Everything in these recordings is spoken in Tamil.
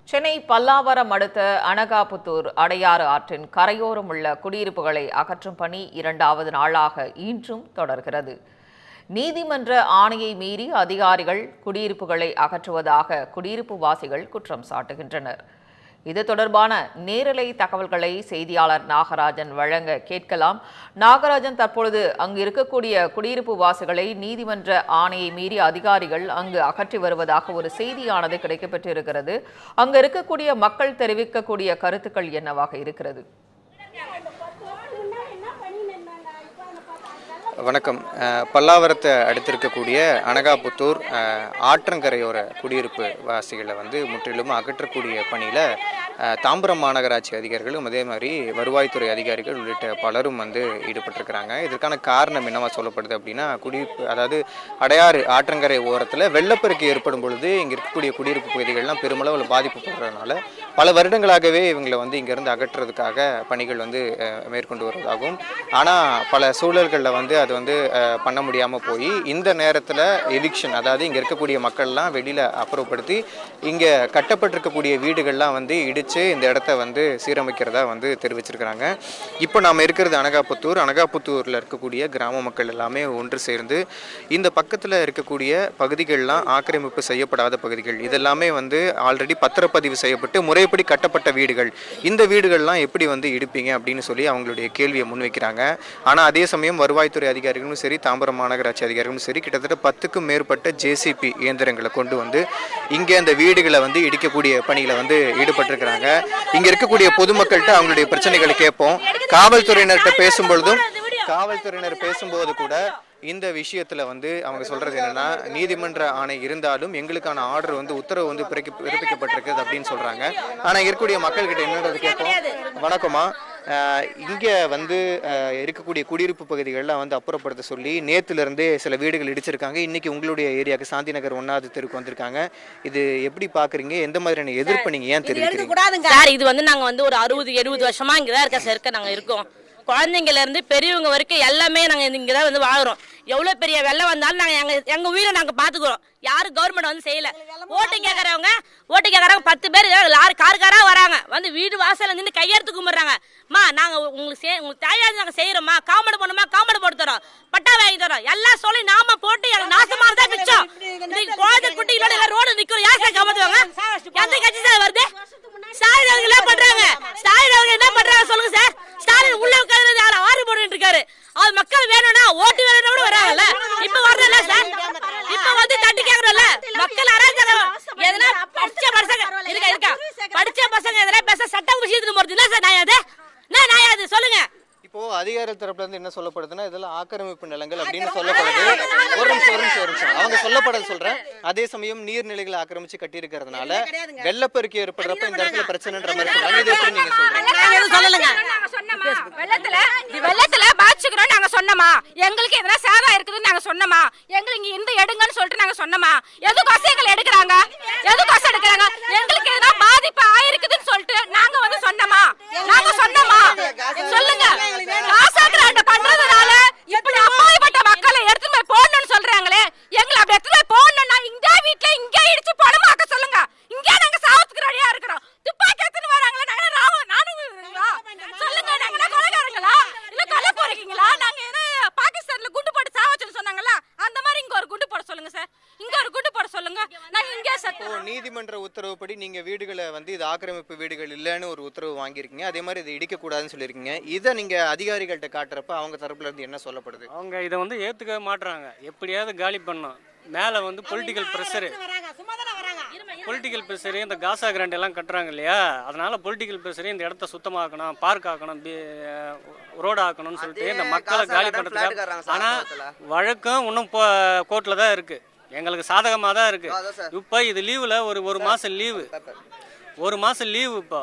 சென்னை பல்லாவரம் அடுத்த அனகாபுத்தூர் அடையாறு ஆற்றின் கரையோரம் உள்ள குடியிருப்புகளை அகற்றும் பணி 2வது நாளாக இன்றும் தொடர்கிறது. நீதிமன்ற ஆணையை மீறி அதிகாரிகள் குடியிருப்புகளை அகற்றுவதாக குடியிருப்பு வாசிகள் குற்றம் சாட்டுகின்றனர். இது தொடர்பான நேரலை தகவல்களை செய்தியாளர் நாகராஜன் வழங்க கேட்கலாம். நாகராஜன், தற்பொழுது அங்கு இருக்கக்கூடிய குடியிருப்பு வாசிகளை நீதிமன்ற ஆணையை மீறி அதிகாரிகள் அங்கு அகற்றி வருவதாக ஒரு செய்தியானது கிடைக்கப்பெற்றிருக்கிறது. அங்கு இருக்கக்கூடிய மக்கள் தெரிவிக்கக்கூடிய கருத்துக்கள் என்னவாக இருக்கிறது? வணக்கம். பல்லாவரத்தை அடுத்திருக்கக்கூடிய அனகாபுத்தூர் ஆற்றங்கரையோர குடியிருப்பு வாசிகளை முற்றிலும் அகற்றக்கூடிய பணியில் தாம்பரம் மாநகராட்சி அதிகாரிகளும் அதே மாதிரி வருவாய்த்துறை அதிகாரிகள் உள்ளிட்ட பலரும் ஈடுபட்டிருக்கிறாங்க. இதற்கான காரணம் என்னவா சொல்லப்படுது அப்படின்னா, அதாவது அடையாறு ஆற்றங்கரை ஓரத்தில் வெள்ளப்பெருக்கு ஏற்படும் பொழுது இங்கே இருக்கக்கூடிய குடியிருப்பு பகுதிகள்லாம் பெருமளவில் பாதிப்புப்படுறதுனால பல வருடங்களாகவே இவங்களை இங்கேருந்து அகற்றுறதுக்காக பணிகள் மேற்கொண்டு வருவதாகவும், ஆனால் பல சூழல்களில் அது பண்ண முடியாமல் போய் இந்த நேரத்தில் எவிக்ஷன், அதாவது இங்கே இருக்கக்கூடிய மக்கள்லாம் வெளியில் அப்புறப்படுத்தி இங்கே கட்டப்பட்டிருக்கக்கூடிய வீடுகள்லாம் இடித்து இந்த இடத்த சீரமைக்கிறதா தெரிவிச்சிருக்கிறாங்க. இப்போ நாம் இருக்கிறது அனகாபுத்தூரில் இருக்கக்கூடிய கிராம மக்கள் எல்லாமே ஒன்று சேர்ந்து இந்த பக்கத்தில் இருக்கக்கூடிய பகுதிகள்லாம் ஆக்கிரமிப்பு செய்யப்படாத பகுதிகள், இதெல்லாமே ஆல்ரெடி பத்திரப்பதிவு செய்யப்பட்டு முறைப்படி கட்டப்பட்ட வீடுகள், இந்த வீடுகள்லாம் எப்படி இடிப்பீங்க அப்படின்னு சொல்லி அவங்களுடைய கேள்வியை முன்வைக்கிறாங்க. ஆனால் அதே சமயம் வருவாய்த்துறை அதிகாரிகளும் சரி, தாம்பரம் மாநகராட்சி அதிகாரிகளும் சரி, கிட்டத்தட்ட 10க்கும் மேற்பட்ட ஜேசிபி இயந்திரங்களை கொண்டு இங்கே அந்த வீடுகளை இடிக்கக்கூடிய பணியில ஈடுபட்டிருக்கிறாங்க. இங்க இருக்கக்கூடிய பொதுமக்கள்கிட்ட அவங்களுடைய பிரச்சனைகளை கேட்போம். காவல்துறையினர் பேசும்போது கூட இந்த விஷயத்துல அவங்க சொல்றது என்னன்னா, நீதிமன்ற ஆணை இருந்தாலும் எங்களுக்கான ஆர்டர் உத்தரவு பிறப்பிக்கப்பட்டிருக்குது அப்படின்னு சொல்றாங்க. ஆனா இருக்கக்கூடிய மக்கள் கிட்ட என்னன்றது கேட்போம். வணக்கமா, இங்க இருக்கக்கூடிய குடியிருப்பு பகுதிகளில் அப்புறப்படுத்த சொல்லி நேத்துல இருந்தே சில வீடுகள் இடிச்சிருக்காங்க. இன்னைக்கு உங்களுடைய ஏரியாவுக்கு சாந்தி நகர் 1வது தெருக்கு வந்திருக்காங்க. இது எப்படி பாக்குறீங்க? எந்த மாதிரியான எதிர்ப்பு நீங்க ஏன் தெரிவிக்கிறீங்க? சார், இது நாங்க ஒரு 60-70 வருஷமா இங்கதான் இருக்க சார் நாங்க இருக்கோம். குழந்தைங்கல இருந்து பெரியவங்க வரைக்கும் எல்லாமே நாங்க இங்கதான் வாழ்றோம். எவ்வளவு பெரிய வெள்ளம் வந்தாலும் நாங்க எங்க உயிரை நாங்க பாத்துக்கிறோம். யாரும் கவர்மெண்ட் செய்யல. ஓட்டு கேட்கறவங்க 10 பேர் காருக்காரா வராங்க, வீடு வாசல்ல நின்று கையெடுத்து கும்பிடுறாங்க. நாங்க உங்களுக்கு தேவையான நாங்க செய்யறோமா, காமெடி பண்ணுமா, காமெடி போட்டு தரோம், பட்டா வாங்கி தரோம், எல்லாம் சொல்லி நாம போட்டு நாசமானதான் மிச்சம். குழந்தை குட்டிகளோட ரோடு நிக்கிறோம். யார் சார் காப்பாத்துவாங்க? எந்த கட்சி சார் வருது? ஸ்டாலின் அவங்க என்ன பண்றாங்க? ஸ்டாலின் அவங்க என்ன பண்றாங்க சொல்லுங்க சார். ஸ்டாலின் உள்ள உட்கார்ந்து ஆறு போட்டு இருக்காரு. அது மக்கள் வேணும்னா ஓட்டு வேணும்னா கூட வராங்கல்ல. இப்ப வரல சார், இப்ப தட்டி கேக்குறோம்ல. மக்கள் அராஜகம் எதனா படிச்ச பசங்க எதனா பேச சட்டம் விஷயத்துக்கு போறது இல்ல சார். நான் சொல்லுங்க. இப்போ அதிகார தரப்புல இருந்து என்ன சொல்லப்படுதுன்னா, இதெல்லாம் ஆக்கிரமிப்பு நிலங்கள் அப்படின்னு சொல்லப்படுது. ஒரு நிமிஷம் அவங்க சொல்லப்படுறது சொல்றேன். அதே சமயம் நீர்நிலைகளை ஆக்கிரமிச்சு கட்டி இருக்கிறதுனால வெள்ளப்பெருக்கு ஏற்படுறப்ப இந்த இடத்துல பிரச்சனைன்ற மாதிரி சொல்றாங்க. இது எப்படி நீங்க சொல்றீங்க? வெள்ளத்துல பாதிச்சுக்கிறோம் நாங்க சொன்னோமா? எங்களுக்கு எதனா சேதா இருக்குதுன்னு நாங்க சொன்னோமா? எங்களுக்கு இந்த எடுங்கன்னு சொல்லிட்டு நாங்க சொன்னோமா? எதுக்கோசம் எங்களை எடுக்கிறாங்க? எங்களுக்கு எதனா பாதிப்பு ஆயிருக்குதுன்னு சொல்லிட்டு நாங்க சொன்னோமா? சொல்லுங்க. பண்றதுனால இப்படி அப்பாவிப்பட்ட மக்களை எடுத்து போடணும்னு சொல்றாங்களே, எங்களை அப்படி எடுத்து போடணும்னா இந்த வீட்டுல இங்க இடிச்சு பணமாக்க சொல்லுங்க. இங்க நாங்க சாவத்துக்கு ரெடியா இருக்கிறோம். துப்பாக்கி எடுத்துட்டு வராங்களே, நாங்க சொல்லுங்க. நாங்க கொலைகாரங்களா இல்ல கொலை போறீங்களா? நாங்க பாகிஸ்தான்ல குண்டு போட்டு சாவச்சுன்னு சொன்னாங்கல்ல, அந்த மாதிரி இங்க ஒரு குண்டு போட சொல்லுங்க சார். இங்க ஒரு குண்டு போட சொல்லுங்க. நான் இங்க நீதிமன்ற உத்தரவுப்படி நீங்க வீடுகளை இது ஆக்கிரமிப்பு வீடுகள் இல்லைன்னு ஒரு உத்தரவு வாங்கியிருக்கீங்க. அதே மாதிரி இதை இடிக்க கூடாதுன்னு சொல்லியிருக்கீங்க. இதை நீங்க அதிகாரிகள்கிட்ட காட்டுறப்ப அவங்க தரப்புல இருந்து என்ன சொல்லப்படுது? அவங்க இதை ஏத்துக்க மாட்டாங்க. எப்படியாவது காலி பண்ணணும். மேல பொலிட்டிக்கல் ப்ரெஷரு இந்த காசா கிராண்ட் எல்லாம் கட்டுறாங்க இல்லையா, அதனால பொலிட்டிக்கல் ப்ரெஷரு இந்த இடத்த சுத்தமாக்கணும், பார்க் ஆக்கணும், ரோடு ஆக்கணும்னு சொல்லிட்டு இந்த மக்களை காலி பண்ணுறதுக்கு. ஆனால் வழக்கம் இன்னும் கோர்ட்டில் தான் இருக்கு, எங்களுக்கு சாதகமாக தான் இருக்கு. இப்போ இது லீவில் ஒரு மாதம் லீவு இப்போ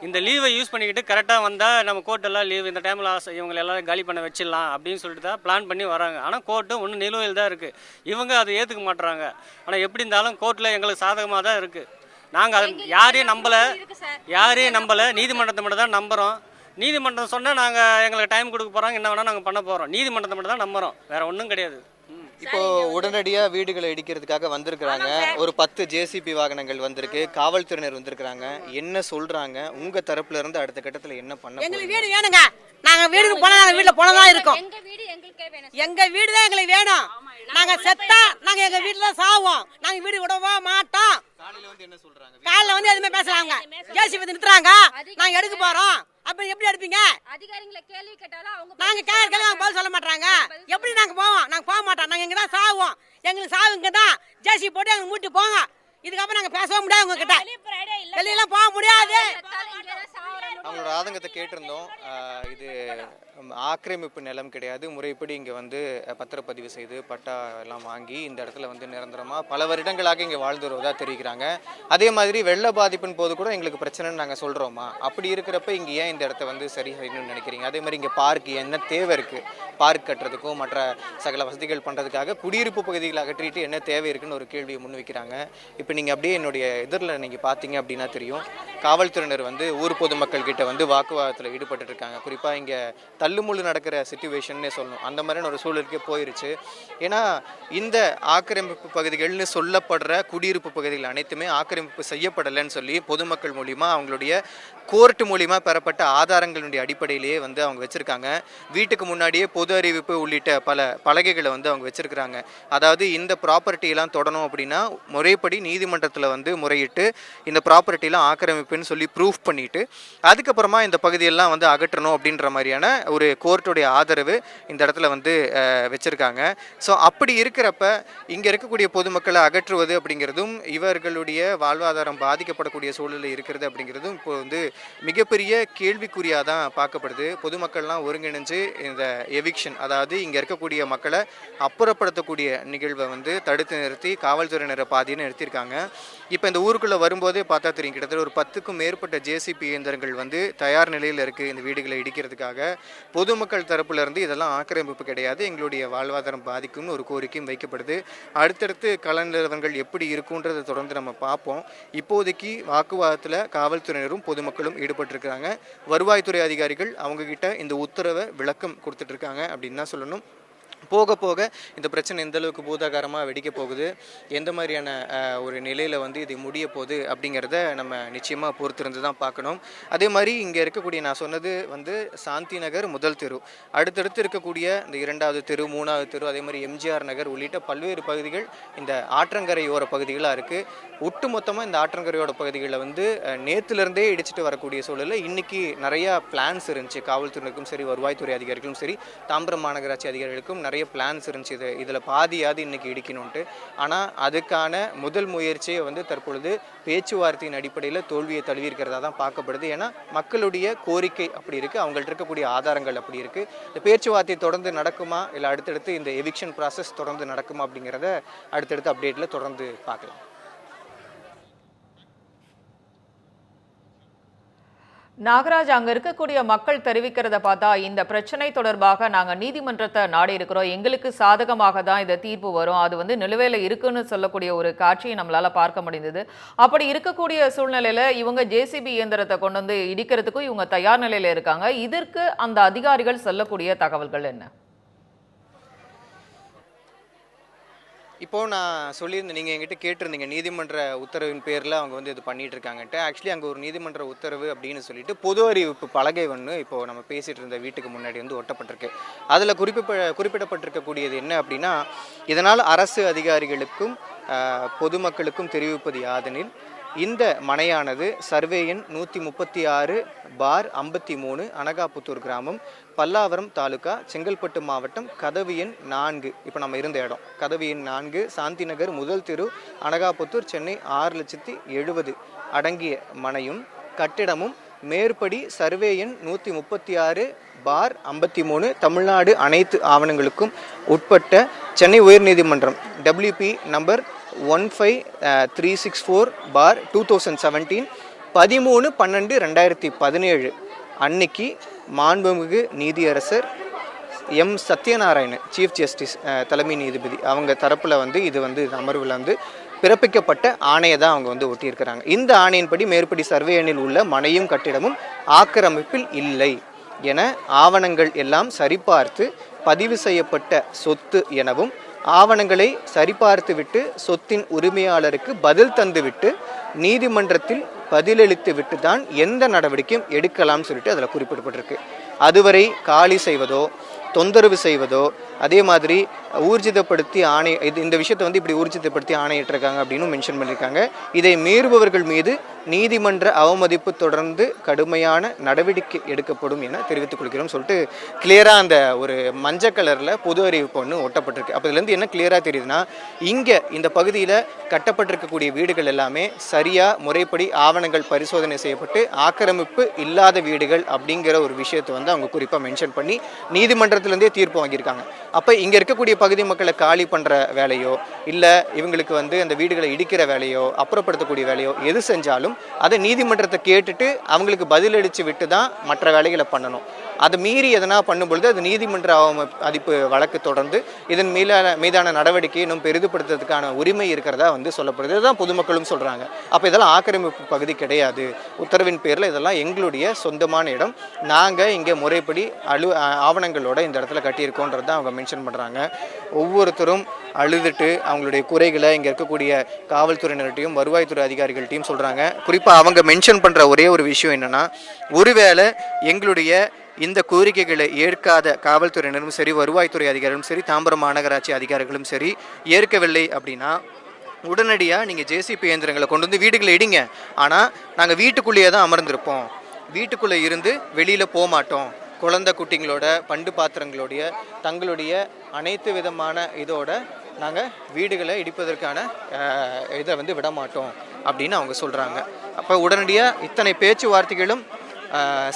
இந்த லீவை யூஸ் பண்ணிக்கிட்டு கரெக்டாக வந்தால் நம்ம கோர்ட்டெல்லாம் லீவு இந்த டைமில் இவங்க எல்லாம் காலி பண்ண வச்சிடலாம் அப்படின்னு சொல்லிட்டு தான் பிளான் பண்ணி வராங்க. ஆனால் கோர்ட்டு ஒன்றும் நிலுவையில் தான் இருக்குது. இவங்க அதை ஏற்றுக்க மாட்டுறாங்க. ஆனால் எப்படி இருந்தாலும் கோர்ட்டில் எங்களுக்கு சாதகமாக தான் இருக்குது. நாங்கள் அதை யாரையும் நம்பலை, நீதிமன்றத்தை மட்டும் தான் நம்புகிறோம். நீதிமன்றம் சொன்னால் நாங்கள் எங்களுக்கு டைம் கொடுக்க போகிறாங்க, என்ன வேணால் நாங்கள் பண்ண போகிறோம். நீதிமன்றத்தை மட்டும் தான் நம்புகிறோம், வேறு ஒன்றும் கிடையாது. இப்போ உடனடியா வீடுகளை இடிக்கிறதுக்காக வந்திருக்கிறாங்க. ஒரு 10 ஜேசிபி வாகனங்கள் வந்திருக்கு, காவல்துறையினர் வந்திருக்கிறாங்க. என்ன சொல்றாங்க? உங்க தரப்புல இருந்து அடுத்த கட்டத்துல என்ன பண்ண எங்களுக்கு வீடு வேணுங்க. நாங்க வீட்டுக்கு போனா நாங்க வீட்டுல போனதான் இருக்கோம். எங்க வீடு தான் எங்களுக்கு வேணும். நாங்க செத்தா நாங்க எங்க வீட்டுல சாவோம். நாங்க வீடு விடவா மாட்டோம். காலையில வந்து எதுவுமே பேசலாங்க. ஜேசிபி வந்து நிறுத்துறாங்க, நாங்க எடுக்க போறோம். அப்ப எப்படி எடுப்பீங்க? அதிகாரிகளை கேள்வி கேட்டாலும் அவங்க நாங்க கேள்வி அவங்க பதில் சொல்ல மாட்டாங்க. எப்படி நாங்க போவோம்? நாங்க போக மாட்டோம். நாங்க இங்கதான் சாவோம். எங்களுக்கு சாவு இங்கதான். ஜேசிபி போட்டு எங்க மூட்டி போங்க. இதுக்கப்புறம் நாங்க பேசவே முடியாது உங்ககிட்ட. வெளியெல்லாம் போக முடியாது. அவங்களோட ஆதங்கத்தை கேட்டிருந்தோம். இது ஆக்கிரமிப்பு நிலம் கிடையாது, முறைப்படி இங்கே வந்து பத்திரப்பதிவு செய்து பட்டா எல்லாம் வாங்கி இந்த இடத்துல வந்து நிரந்தரமாக பல வருடங்களாக இங்கே வாழ்ந்து வருவதாக தெரிவிக்கிறாங்க. அதே மாதிரி வெள்ள பாதிப்பின் போது கூட எங்களுக்கு பிரச்சனைன்னு நாங்கள் சொல்கிறோமா? அப்படி இருக்கிறப்ப இங்கே ஏன் இந்த இடத்த வந்து சரி செய்யணும்னு நினைக்கிறீங்க? அதே மாதிரி இங்கே பார்க் என்ன தேவை இருக்குது? பார்க் கட்டுறதுக்கும் மற்ற சகல வசதிகள் பண்ணுறதுக்காக குடியிருப்பு பகுதிகளை அகற்றிட்டு என்ன தேவை இருக்குன்னு ஒரு கேள்வியை முன்வைக்கிறாங்க. இப்போ நீங்கள் அப்படியே என்னுடைய எதிரில் நீங்கள் பார்த்தீங்க அப்படின்னா தெரியும், காவல்துறையினர் வந்து ஊர் பொதுமக்கள் கிட்ட வந்து வாக்குவாதத்தில் ஈடுபட்டு இருக்காங்க. குறிப்பாக இங்கே தள்ளுமுள்ளு நடக்கிற சிச்சுவேஷன்னே சொல்லணும். அந்த மாதிரியான ஒரு சூழலுக்கே போயிருச்சு. ஏன்னா இந்த ஆக்கிரமிப்பு பகுதிகள்னு சொல்லப்படுற குடியிருப்பு பகுதிகள் அனைத்துமே ஆக்கிரமிப்பு செய்யப்படலைன்னு சொல்லி பொதுமக்கள் மூலிமா அவங்களுடைய கோர்ட் மூலிமா பெறப்பட்ட ஆதாரங்களுடைய அடிப்படையிலேயே வந்து அவங்க வச்சுருக்காங்க. வீட்டுக்கு முன்னாடியே பொது அறிவிப்பு உள்ளிட்ட பல பலகைகளை வந்து அவங்க வச்சுருக்கிறாங்க. அதாவது இந்த ப்ராப்பர்ட்டியெல்லாம் தொடணும் அப்படின்னா முறைப்படி நீதிமன்றத்தில் வந்து முறையிட்டு இந்த ப்ராப்பர்ட்டிலாம் ஆக்கிரமிப்புன்னு சொல்லி ப்ரூஃப் பண்ணிவிட்டு அதுக்கப்புறமா இந்த பகுதியெல்லாம் வந்து அகற்றணும் அப்படின்ற மாதிரியான ஒரு கோர்ட்டுடைய ஆதரவு இந்த இடத்துல வந்து வச்சுருக்காங்க. ஸோ அப்படி இருக்கிறப்ப இங்கே இருக்கக்கூடிய பொதுமக்களை அகற்றுவது அப்படிங்கிறதும் இவர்களுடைய வாழ்வாதாரம் பாதிக்கப்படக்கூடிய சூழலில் இருக்கிறது அப்படிங்கிறதும் இப்போ வந்து மிகப்பெரிய கேள்விக்குறியாக தான் பார்க்கப்படுது. பொதுமக்கள்லாம் ஒருங்கிணைஞ்சு இந்த எவிக்ஷன், அதாவது இங்கே இருக்கக்கூடிய மக்களை அப்புறப்படுத்தக்கூடிய நிகழ்வை வந்து தடுத்து நிறுத்தி காவல்துறையினரை பாதியை நிறுத்தியிருக்காங்க. இப்போ இந்த ஊருக்குள்ளே வரும்போதே பார்த்தா தெரியும், கிட்டத்தட்ட ஒரு 10க்கும் மேற்பட்ட ஜேசிபி இயந்திரங்கள் வந்து தயார் நிலையில் இருக்குது இந்த வீடுகளை இடிக்கிறதுக்காக. பொதுமக்கள் தரப்புல இருந்து இதெல்லாம் ஆக்கிரமிப்பு கிடையாது, எங்களுடைய வாழ்வாதாரம் பாதிக்கும்னு ஒரு கோரிக்கையும் வைக்கப்படுது. அடுத்தடுத்து கள நிலவரங்கள் எப்படி இருக்குன்றதை தொடர்ந்து நம்ம பார்ப்போம். இப்போதைக்கு வாக்குவாதத்தில் காவல்துறையினரும் பொதுமக்களும் ஈடுபட்டிருக்கிறாங்க. வருவாய்த்துறை அதிகாரிகள் அவங்க கிட்ட இந்த உத்தரவை விளக்கம் கொடுத்துட்டு இருக்காங்க அப்படின்னு தான் சொல்லணும். போக போக இந்த பிரச்சனை எந்த அளவுக்கு பூதாகாரமாக வெடிக்க போகுது, எந்த மாதிரியான ஒரு நிலையில் வந்து இது முடிய போகுது அப்படிங்கிறத நம்ம நிச்சயமாக பொறுத்திருந்து தான் பார்க்கணும். அதே மாதிரி இங்கே இருக்கக்கூடிய நான் சொன்னது வந்து சாந்தி நகர் முதல் தெரு, அடுத்தடுத்து இருக்கக்கூடிய இந்த 2வது தெரு 3வது தெரு, அதே மாதிரி எம்ஜிஆர் நகர் உள்ளிட்ட பல்வேறு பகுதிகள் இந்த ஆற்றங்கரையோர பகுதிகளாக இருக்குது. ஒட்டு மொத்தமாக இந்த ஆற்றங்கரையோட பகுதிகளில் வந்து நேற்றுலேருந்தே இடிச்சிட்டு வரக்கூடிய சூழலில் இன்றைக்கி நிறையா பிளான்ஸ் இருந்துச்சு. காவல்துறைக்கும் சரி, வருவாய்த்துறை அதிகாரிகளும் சரி, தாம்பரம் மாநகராட்சி அதிகாரிகளுக்கும் நிறைய பிளான்ஸ் இருந்துச்சு இதில் பாதியாவது இன்றைக்கி இடிக்கணும்ன்ட்டு. ஆனால் அதுக்கான முதல் முயற்சியை வந்து தற்பொழுது பேச்சுவார்த்தையின் அடிப்படையில் தோல்வியை தழுவியிருக்கிறதா தான் பார்க்கப்படுது. ஏன்னா மக்களுடைய கோரிக்கை அப்படி இருக்குது, அவங்கள்ட்ட இருக்கக்கூடிய ஆதாரங்கள் அப்படி இருக்குது. இந்த பேச்சுவார்த்தை தொடர்ந்து நடக்குமா, இல்லை அடுத்தடுத்து இந்த எவிக்ஷன் ப்ராசஸ் தொடர்ந்து நடக்குமா அப்படிங்கிறத அடுத்தடுத்து அப்டேட்டில் தொடர்ந்து பார்க்கலாம். நாகராஜ், அங்க இருக்கக்கூடிய மக்கள் தெரிவிக்கிறத பார்த்தா இந்த பிரச்சனை தொடர்பாக நாங்க நீதிமன்றத்தை நாடி இருக்கிறோம், எங்களுக்கு சாதகமாக தான் இந்த தீர்ப்பு வரும், அது வந்து நிலுவையில் இருக்குன்னு சொல்லக்கூடிய ஒரு காட்சியை நம்மளால பார்க்க முடிந்தது. அப்படி இருக்கக்கூடிய சூழ்நிலையில இவங்க ஜேசிபி இயந்திரத்தை கொண்டு வந்து இடிக்கிறதுக்கும் இவங்க தயார் நிலையில இருக்காங்க. இதற்கு அந்த அதிகாரிகள் சொல்லக்கூடிய தகவல்கள் என்ன? இப்போது நான் சொல்லியிருந்தேன், நீங்கள் என்கிட்ட கேட்டிருந்தீங்க நீதிமன்ற உத்தரவின் பேரில் அவங்க வந்து இது பண்ணிகிட்டு இருக்காங்கன்ட்டு. ஆக்சுவலி அங்கே ஒரு நீதிமன்ற உத்தரவு அப்படின்னு சொல்லிட்டு பொது அறிவிப்பு பலகை ஒன்று இப்போது நம்ம பேசிகிட்டு இருந்த வீட்டுக்கு முன்னாடி வந்து ஒட்டப்பட்டிருக்கு. அதில் குறிப்பிடப்பட்டிருக்கக்கூடியது என்ன அப்படின்னா, இதனால் அரசு அதிகாரிகளுக்கும் பொதுமக்களுக்கும் தெரிவிப்பது யாதெனில், இந்த மனையானது சர்வே எண் 136/53 அனகாபுத்தூர் கிராமம், பல்லாவரம் தாலுகா, செங்கல்பட்டு மாவட்டம், கதவு எண் 4, இப்போ நம்ம இருந்த இடம் கதவு எண் 4, சாந்தி நகர் முதல் தெரு, அனகாபுத்தூர், சென்னை 6,70,000 அடங்கிய மனையும் கட்டிடமும் மேற்படி சர்வே எண் 136/53 தமிழ்நாடு அனைத்து ஆவணங்களுக்கும் உட்பட்ட சென்னை உயர்நீதிமன்றம் WP நம்பர் 15364/2017 13/12/2017 அன்னைக்கு மாண்புமிகு நீதியரசர் M. சத்யநாராயணன் சீஃப் ஜஸ்டிஸ் தலைமை நீதிபதி அவங்க தரப்பில் வந்து இது வந்து அமர்வில் வந்து பிறப்பிக்கப்பட்ட ஆணையை தான் அவங்க வந்து ஒட்டியிருக்கிறாங்க. இந்த ஆணையின்படி மேற்படி சர்வே எண்ணில் உள்ள மனையும் கட்டிடமும் ஆக்கிரமிப்பில் இல்லை என ஆவணங்கள் எல்லாம் சரிபார்த்து பதிவு செய்யப்பட்ட சொத்து எனவும் ஆவணங்களை சரிபார்த்து விட்டு சொத்தின் உரிமையாளருக்கு பதில் தந்துவிட்டு நீதிமன்றத்தில் பதிலளித்து விட்டு தான் எந்த நடவடிக்கையும் எடுக்கலாம்னு சொல்லிட்டு அதில் குறிப்பிடப்பட்டிருக்கு. அதுவரை காலி செய்வதோ தொந்தரவு செய்வதோ அதே மாதிரி ஊர்ஜிதப்படுத்தி இந்த விஷயத்தை வந்து இப்படி ஊர்ஜிதப்படுத்தி ஆணையிட்டிருக்காங்க அப்படின்னு மென்ஷன் பண்ணியிருக்காங்க. இதை மீறுபவர்கள் மீது நீதிமன்ற அவமதிப்பு தொடர்ந்து கடுமையான நடவடிக்கை எடுக்கப்படும் என தெரிவித்துக் கொள்கிறோம் சொல்லிட்டு கிளியராக அந்த ஒரு மஞ்சள் கலரில் பொது அறிவிப்பு ஒன்று ஒட்டப்பட்டிருக்கு. அப்போ இதுலேருந்து என்ன கிளியராக தெரியுதுன்னா, இங்கே இந்த பகுதியில் கட்டப்பட்டிருக்கக்கூடிய வீடுகள் எல்லாமே சரியாக முறைப்படி ஆவணங்கள் பரிசோதனை செய்யப்பட்டு ஆக்கிரமிப்பு இல்லாத வீடுகள் அப்படிங்கிற ஒரு விஷயத்தை வந்து அவங்க குறிப்பாக மென்ஷன் பண்ணி நீதிமன்றத்திலேருந்தே தீர்ப்பு வாங்கியிருக்காங்க. அப்போ இங்கே இருக்கக்கூடிய பகுதி மக்களை காலி பண்ணுற வேலையோ இல்லை இவங்களுக்கு வந்து அந்த வீடுகளை இடிக்கிற வேலையோ அப்புறப்படுத்தக்கூடிய வேலையோ எது செஞ்சாலும் அதை நீதிமன்றத்தை கேட்டுட்டு அவங்களுக்கு பதிலளித்து விட்டு தான் மற்ற வேலைகளை பண்ணணும். அதை மீறி எதனா பண்ணும்பொழுது அது நீதிமன்ற அவமதிப்பு வழக்கு தொடர்ந்து இதன் மீதான நடவடிக்கையை இன்னும் பெரிதுபடுத்துறதுக்கான உரிமை இருக்கிறதா வந்து சொல்லப்படுது. இதுதான் பொதுமக்களும் சொல்கிறாங்க. அப்போ இதெல்லாம் ஆக்கிரமிப்பு பகுதி கிடையாது, உத்தரவின் பேரில் இதெல்லாம் எங்களுடைய சொந்தமான இடம், நாங்கள் இங்கே முறைப்படி ஆவணங்களோட இந்த இடத்துல கட்டியிருக்கோன்றது தான் அவங்க மென்ஷன் பண்ணுறாங்க. ஒவ்வொருத்தரும் அழுதுட்டு அவங்களுடைய குறைகளை இங்கே இருக்கக்கூடிய காவல்துறையினர்கிட்டையும் வருவாய்த்துறை அதிகாரிகள்ட்டையும் சொல்கிறாங்க. குறிப்பாக அவங்க மென்ஷன் பண்ணுற ஒரே ஒரு விஷயம் என்னென்னா, ஒருவேளை எங்களுடைய இந்த கோரிக்கைகளை ஏற்காத காவல்துறையினரும் சரி வருவாய்த்துறை அதிகாரிகளும் சரி தாம்பரம் மாநகராட்சி அதிகாரிகளும் சரி ஏற்கவில்லை அப்படின்னா உடனடியாக நீங்கள் ஜேசிபி இயந்திரங்களை கொண்டு வந்து வீடுகளை இடிங்க, ஆனால் நாங்கள் வீட்டுக்குள்ளேயே தான் அமர்ந்திருப்போம், வீட்டுக்குள்ளே இருந்து வெளியில் போக மாட்டோம், குழந்தை குட்டிங்களோட பண்டு பாத்திரங்களுடைய தங்களுடைய அனைத்து விதமான இதோட நாங்கள் வீடுகளை இடிப்பதற்கான இதை வந்து விட மாட்டோம் அப்படின்னு அவங்க சொல்கிறாங்க. அப்போ உடனடியாக இத்தனை பேச்சுவார்த்தைகளும்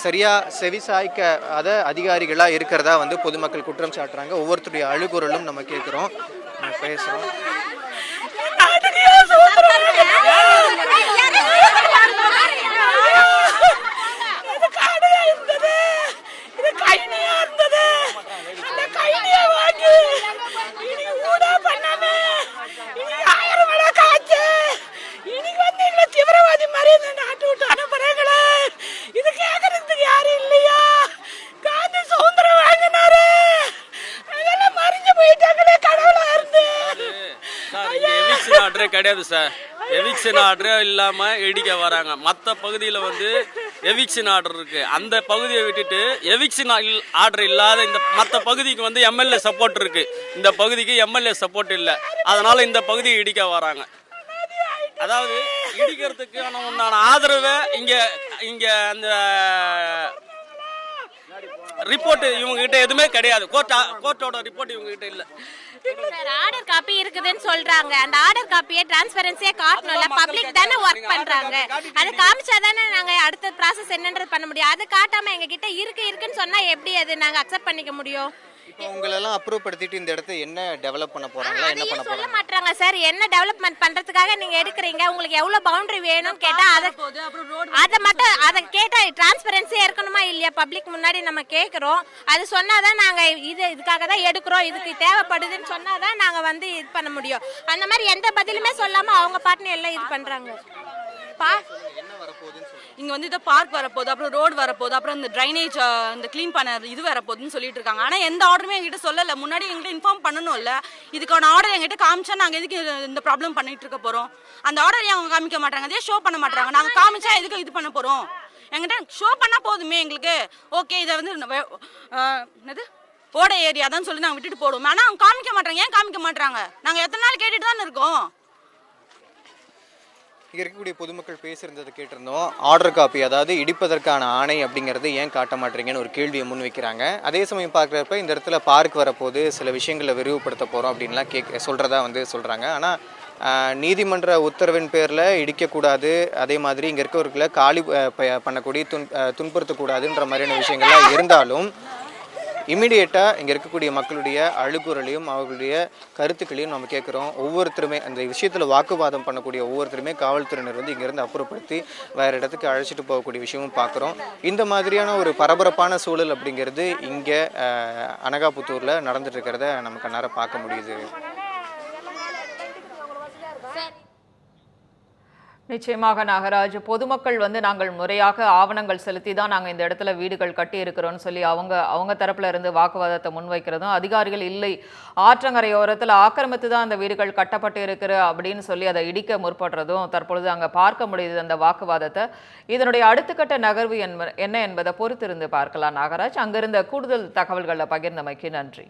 சரியாக செவிசாய்க்காத அதிகாரிகளாக இருக்கிறதா வந்து பொதுமக்கள் குற்றம் சாட்டுறாங்க. ஒவ்வொருத்தருடைய அழுகுரலும் நம்ம கேட்குறோம், பேசுகிறோம். கிடையாது சார், எவிக்ஷன் ஆர்டரே இல்லாமல் இடிக்க வராங்க. மற்ற பகுதியில் வந்து எவிக்ஷன் ஆர்டர் இருக்குது, அந்த பகுதியை விட்டுட்டு எவிக்ஷன் ஆர்டர் இல்லாத இந்த மற்ற பகுதிக்கு வந்து எம்எல்ஏ சப்போர்ட் இருக்குது, இந்த பகுதிக்கு எம்எல்ஏ சப்போர்ட் இல்லை, அதனால் இந்த பகுதியை இடிக்க வராங்க. அதாவது இடிக்கிறதுக்கு உண்டான ஆதரவை இங்கே அந்த ரிப்போர்ட் இவங்க கிட்ட எதுவுமே கிடையாது, கோர்ட்டோட ரிப்போர்ட் இவங்க கிட்ட இல்லை. ஆர்டர் காப்பி இருக்குதுன்னு சொல்றாங்க, அந்த ஆர்டர் காப்பியை டிரான்ஸ்பரன்சியா காட்டணும்ல, பப்ளிக் தானே ஒர்க் பண்றாங்க, அது காமிச்சா தானே நாங்க அடுத்த ப்ராசஸ் என்னன்றது பண்ண முடியும். அது காட்டாம எங்க கிட்ட இருக்குன்னு சொன்னா எப்படி அது நாங்க அக்செப்ட் பண்ணிக்க முடியும்? இப்போ உங்களெல்லாம் அப்ரூவ் படுத்திட்டு இந்த இடத்த என்ன டெவலப் பண்ண போறாங்க, என்ன பண்ண சொல்ல மாட்டாங்க சார். என்ன டெவலப்மெண்ட் பண்றதுக்காக நீங்க எடுக்கிறீங்க, உங்களுக்கு எவ்வளவு பவுண்டரி வேணும்னு கேட்டா அதை மட்டும் அதை கேட்டா டிரான்ஸ்பரன்சியா இருக்கணுமா இல்லையா, பப்ளிக் முன்னாடி நம்ம கேட்கிறோம், அது சொன்னாதான் நாங்க இதுக்காக தான் எடுக்கிறோம், இதுக்கு தேவைப்படுதுன்னு சொன்னாதான் நாங்க வந்து இது பண்ண முடியும். அந்த மாதிரி எந்த பதிலுமே சொல்லாம அவங்க பாட்டுன்னு எல்லாம் இது பண்றாங்க. இங்க வந்து இதை பார்க் வரப்போகுது, அப்புறம் ரோடு வரப்போகுது, அப்புறம் இந்த ட்ரைனேஜ் இந்த க்ளீன் பண்ண இது வரப்போகுதுன்னு சொல்லிட்டு இருக்காங்க. ஆனால் எந்த ஆர்டருமே எங்கிட்ட சொல்லலை, முன்னாடி எங்கிட்ட இன்ஃபார்ம் பண்ணணும்ல, இதுக்கான ஆர்டர் எங்கிட்ட காமிச்சா நாங்கள் எதுக்கு இந்த ப்ராப்ளம் பண்ணிட்டு இருக்க போகிறோம். அந்த ஆர்டர் அவங்க காமிக்க மாட்டாங்க, அதே ஷோ பண்ண மாட்டாங்க. நாங்கள் காமிச்சா எதுக்கு இது பண்ண போகிறோம், எங்கிட்ட ஷோ பண்ணால் போதுமே எங்களுக்கு. ஓகே, இதை வந்து என்னது ஓட ஏரியா தான் சொல்லி நாங்கள் விட்டுட்டு போடுவோம். ஆனால் அவங்க காமிக்க மாட்டாங்க. ஏன் காமிக்க மாட்டாங்க? நாங்கள் எத்தனை நாள் கேட்டுட்டு தானே இருக்கோம். இங்கே இருக்கக்கூடிய பொதுமக்கள் பேசியிருந்ததை கேட்டிருந்தோம். ஆர்டர் காப்பி, அதாவது இடிப்பதற்கான ஆணை அப்படிங்கிறது ஏன் காட்ட மாட்டீங்கன்னு ஒரு கேள்வியை முன் வைக்கிறாங்க. அதே சமயம் பார்க்குறப்ப இந்த இடத்துல பார்க் வரப்போது சில விஷயங்களை விரிவுபடுத்த போகிறோம் அப்படின்லாம் சொல்கிறதா வந்து சொல்கிறாங்க. ஆனால் நீதிமன்ற உத்தரவின் பேரில் இடிக்கக்கூடாது, அதே மாதிரி இங்கே இருக்கவர்களை காலி பண்ணக்கூடிய துன்புறுத்தக்கூடாதுன்ற மாதிரியான விஷயங்கள்லாம் இருந்தாலும் இமீடியட்டாக இங்கே இருக்கக்கூடிய மக்களுடைய அழுகுறலையும் அவர்களுடைய கருத்துக்களையும் நம்ம கேட்குறோம். ஒவ்வொருத்தருமே அந்த விஷயத்தில் வாக்குவாதம் பண்ணக்கூடிய ஒவ்வொருத்தருமே காவல்துறையினர் வந்து இங்கேருந்து அப்புறப்படுத்தி வேறு இடத்துக்கு அழைச்சிட்டு போகக்கூடிய விஷயமும் பார்க்குறோம். இந்த மாதிரியான ஒரு பரபரப்பான சூழல் அப்படிங்கிறது இங்கே அனகாபுத்தூரில் நடந்துட்டு இருக்கிறத நம்ம கண்ணார பார்க்க முடியுது. நிச்சயமாக நாகராஜ், பொதுமக்கள் நாங்கள் முறையாக ஆவணங்கள் செலுத்தி தான் நாங்கள் இந்த இடத்துல வீடுகள் கட்டி இருக்கிறோம்னு சொல்லி அவங்க தரப்புல இருந்து வாக்குவாதத்தை முன்வைக்கிறதும், அதிகாரிகள் இல்லை ஆற்றங்கரையோரத்தில் ஆக்கிரமித்து தான் அந்த வீடுகள் கட்டப்பட்டு இருக்கிற அப்படின்னு சொல்லி அதை இடிக்க முற்படுறதும் தற்பொழுது அங்கே பார்க்க முடியுது அந்த வாக்குவாதத்தை. இதனுடைய அடுத்த கட்ட நகர்வு என்ன என்பதை பொறுத்திருந்து பார்க்கலாம். நாகராஜ், அங்கிருந்த கூடுதல் தகவல்களை பகிர்ந்தமைக்கு நன்றி.